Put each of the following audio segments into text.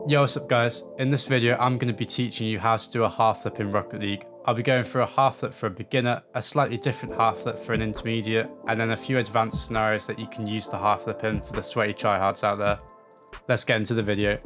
Yo, what's up guys? In this video, I'm going to be teaching you how to do a half flip in Rocket League. I'll be going through a half flip for a beginner, a slightly different half flip for an intermediate, and then a few advanced scenarios that you can use the half flip in for the sweaty tryhards out there. Let's get into the video.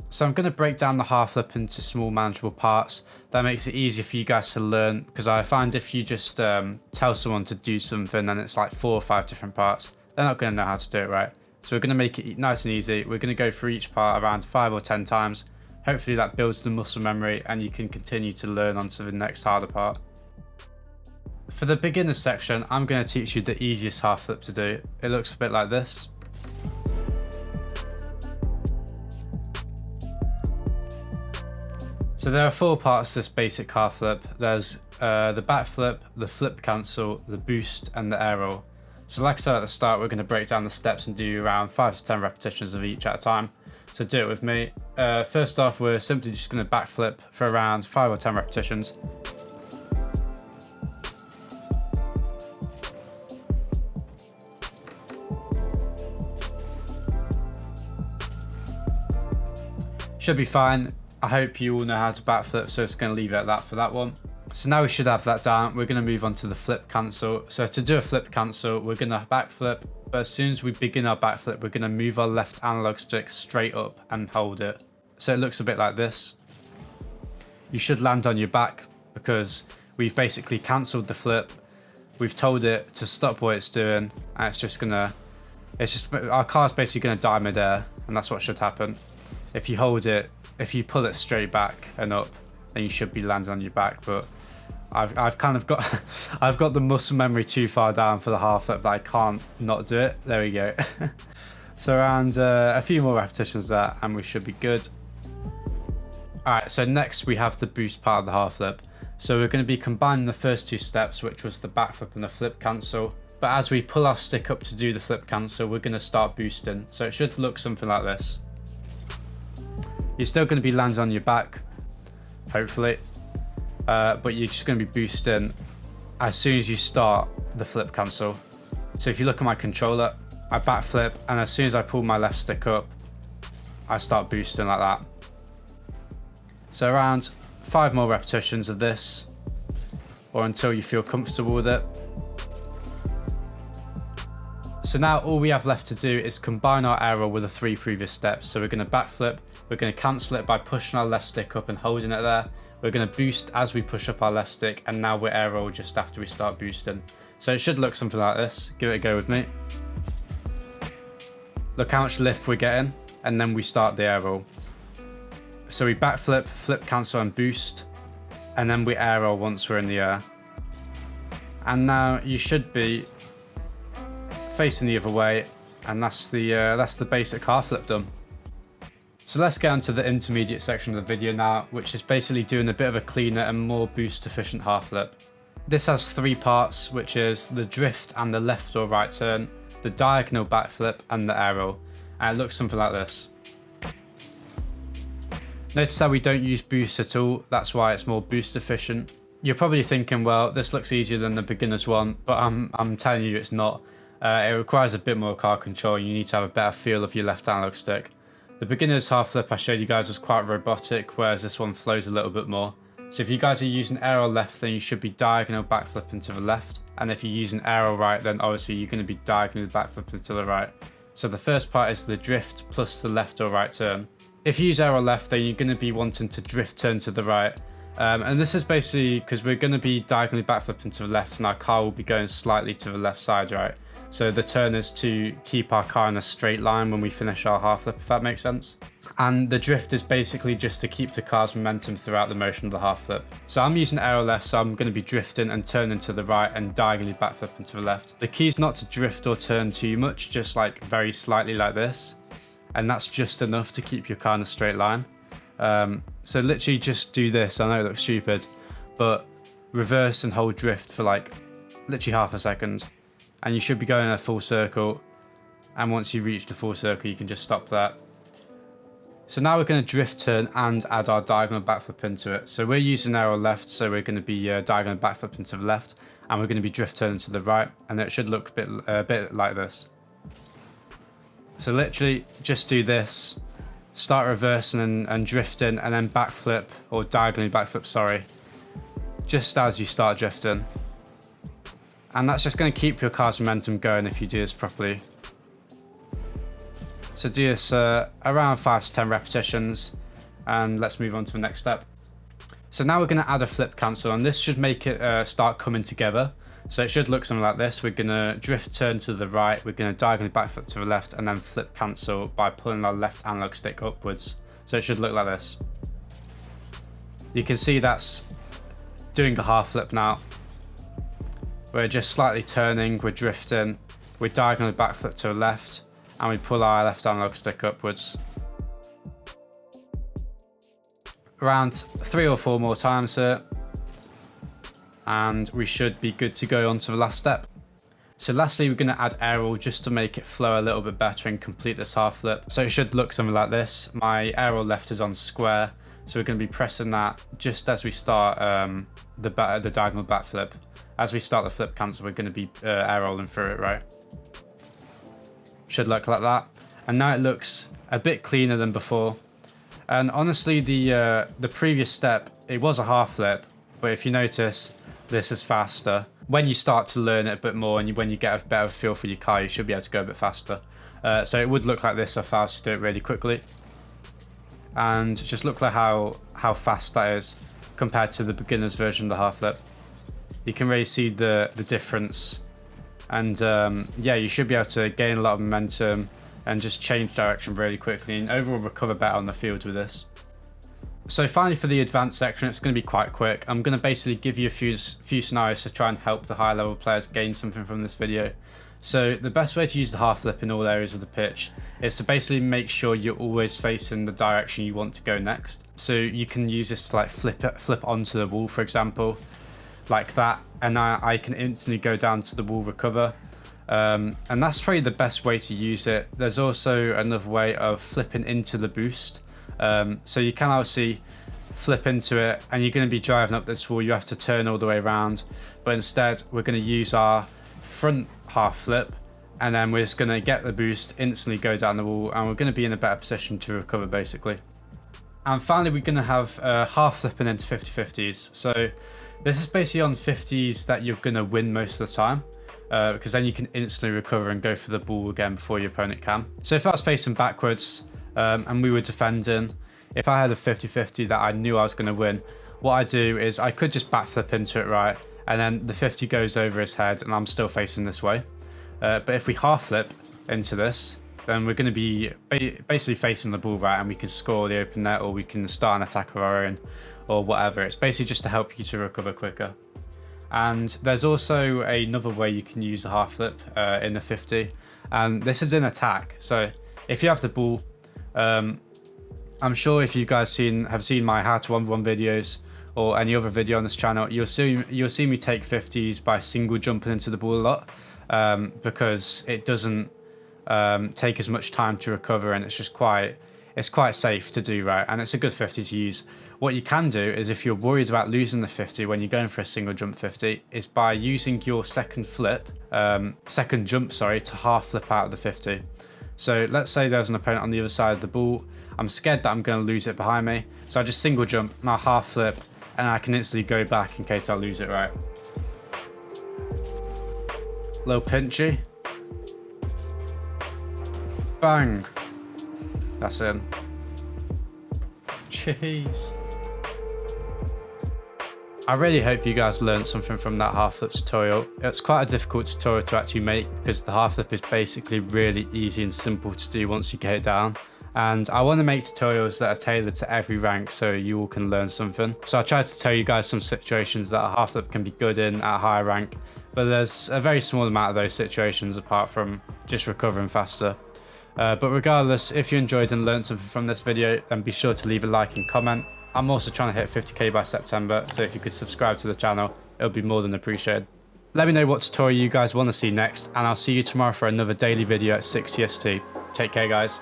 So I'm going to break down the half flip into small manageable parts. That makes it easier for you guys to learn, because I find if you just tell someone to do something and it's like 4 or 5 different parts, they're not going to know how to do it right. So we're going to make it nice and easy. We're going to go through each part around 5 or 10 times. Hopefully that builds the muscle memory and you can continue to learn onto the next harder part. For the beginner section, I'm going to teach you the easiest half flip to do. It looks a bit like this. So there are 4 parts to this basic half flip. There's the backflip, the flip cancel, the boost, and the air roll. So like I said at the start, we're going to break down the steps and do around 5 to 10 repetitions of each at a time. So do it with me. First off, we're simply just going to backflip for around 5 or 10 repetitions. Should be fine. I hope you all know how to backflip, so it's going to leave it at that for that one. So now we should have that down. We're going to move on to the flip cancel. So to do a flip cancel, we're going to backflip, but as soon as we begin our backflip, we're going to move our left analog stick straight up and hold it. So it looks a bit like this. You should land on your back because we've basically cancelled the flip. We've told it to stop what it's doing, and our car's basically going to die midair, and that's what should happen. If you hold it, if you pull it straight back and up, then you should be landing on your back, but I've kind of got I've got the muscle memory too far down for the half flip that I can't not do it. There we go. So around a few more repetitions there and we should be good. Alright, so next we have the boost part of the half flip. So we're going to be combining the first 2 steps, which was the backflip and the flip cancel. But as we pull our stick up to do the flip cancel, we're going to start boosting. So it should look something like this. You're still going to be landing on your back, hopefully, but you're just going to be boosting as soon as you start the flip cancel. So if you look at my controller, I backflip, and as soon as I pull my left stick up, I start boosting like that. So around 5 more repetitions of this, or until you feel comfortable with it. So now all we have left to do is combine our air roll with the 3 previous steps. So we're going to backflip, we're going to cancel it by pushing our left stick up and holding it there. We're going to boost as we push up our left stick, and now we're air roll just after we start boosting. So it should look something like this. Give it a go with me. Look how much lift we're getting, and then we start the air roll. So we backflip, flip cancel and boost, and then we air roll once we're in the air. And now you should be facing the other way, and that's the basic half flip done. So let's get on to the intermediate section of the video now, which is basically doing a bit of a cleaner and more boost efficient half flip. This has 3 parts, which is the drift and the left or right turn, the diagonal backflip and the air roll, and it looks something like this. Notice how we don't use boost at all, that's why it's more boost efficient. You're probably thinking, well, this looks easier than the beginner's one, but I'm telling you it's not. It requires a bit more car control. You need to have a better feel of your left analog stick. The beginner's half flip I showed you guys was quite robotic, whereas this one flows a little bit more. So if you guys are using air roll left, then you should be diagonal backflipping to the left. And if you're using air roll right, then obviously you're going to be diagonal backflipping to the right. So the first part is the drift plus the left or right turn. If you use air roll left, then you're going to be wanting to drift turn to the right. And this is basically because we're going to be diagonally backflipping to the left, and our car will be going slightly to the left side, right? So the turn is to keep our car in a straight line when we finish our half flip, if that makes sense. And the drift is basically just to keep the car's momentum throughout the motion of the half flip. So I'm using air roll left, so I'm going to be drifting and turning to the right and diagonally backflipping to the left. The key is not to drift or turn too much, just like very slightly like this. And that's just enough to keep your car in a straight line. So literally just do this. I know it looks stupid, but reverse and hold drift for like literally half a second. And you should be going in a full circle, and once you've reached the full circle you can just stop that. So now we're going to drift turn and add our diagonal backflip into it. So we're using arrow left, so we're going to be diagonal backflip into the left, and we're going to be drift turning to the right, and it should look a bit like this. So literally just do this, start reversing and drifting, and then backflip, or diagonally backflip, sorry, just as you start drifting. And that's just going to keep your car's momentum going if you do this properly. So do this around 5 to 10 repetitions, and let's move on to the next step. So now we're going to add a flip cancel, and this should make it start coming together. So it should look something like this. We're going to drift turn to the right, we're going to diagonally backflip to the left, and then flip cancel by pulling our left analog stick upwards. So it should look like this. You can see that's doing a half flip now. We're just slightly turning, we're drifting, we diagonally backflip to the left, and we pull our left analog stick upwards. Around 3 or 4 more times here, and we should be good to go on to the last step. So lastly, we're going to add air roll just to make it flow a little bit better and complete this half flip. So it should look something like this. My air roll left is on square, so we're going to be pressing that just as we start the diagonal backflip. As we start the flip cancel, we're going to be air rolling through it, right? Should look like that. And now it looks a bit cleaner than before. And honestly, the previous step, it was a half flip, but if you notice, this is faster. When you start to learn it a bit more, and when you get a better feel for your car, you should be able to go a bit faster. So it would look like this if I was to do it really quickly. And just look like how fast that is compared to the beginner's version of the half flip. You can really see the difference. And yeah, you should be able to gain a lot of momentum and just change direction really quickly and overall recover better on the field with this. So finally, for the advanced section, it's going to be quite quick. I'm going to basically give you a few scenarios to try and help the higher level players gain something from this video. So the best way to use the half flip in all areas of the pitch is to basically make sure you're always facing the direction you want to go next. So you can use this to like flip onto the wall, for example, like that, and I can instantly go down to the wall, recover. And that's probably the best way to use it. There's also another way of flipping into the boost. So you can obviously flip into it and you're going to be driving up this wall, you have to turn all the way around, but instead we're going to use our front half flip, and then we're just going to get the boost, instantly go down the wall, and we're going to be in a better position to recover basically. And finally, we're going to have half flipping into 50-50s. So this is basically on 50s that you're going to win most of the time. Because then you can instantly recover and go for the ball again before your opponent can. So if I was facing backwards and we were defending, if I had a 50-50 that I knew I was going to win, what I do is I could just backflip into it, right? And then the 50 goes over his head and I'm still facing this way. But if we half flip into this, then we're going to be basically facing the ball, right? And we can score the open net, or we can start an attack of our own, or whatever. It's basically just to help you to recover quicker. And there's also another way you can use a half flip in the 50, and this is in attack. So if you have the ball, I'm sure if you guys have seen my how to 1v1 videos or any other video on this channel, you'll see me take 50s by single jumping into the ball a lot, because it doesn't take as much time to recover, and it's quite safe to do, right? And it's a good 50 to use. What you can do is, if you're worried about losing the 50 when you're going for a single jump 50, is by using your second jump, to half flip out of the 50. So let's say there's an opponent on the other side of the ball. I'm scared that I'm going to lose it behind me, so I just single jump and I half flip, and I can instantly go back in case I lose it, right? Little Pinchie. Bang. That's in. Jeez. I really hope you guys learned something from that half flip tutorial. It's quite a difficult tutorial to actually make, because the half flip is basically really easy and simple to do once you get it down. And I want to make tutorials that are tailored to every rank so you all can learn something. So I tried to tell you guys some situations that a half flip can be good in at a higher rank, but there's a very small amount of those situations apart from just recovering faster. But regardless, if you enjoyed and learned something from this video, then be sure to leave a like and comment. I'm also trying to hit 50k by September, so if you could subscribe to the channel, it would be more than appreciated. Let me know what tutorial you guys want to see next, and I'll see you tomorrow for another daily video at 6 CST. Take care, guys.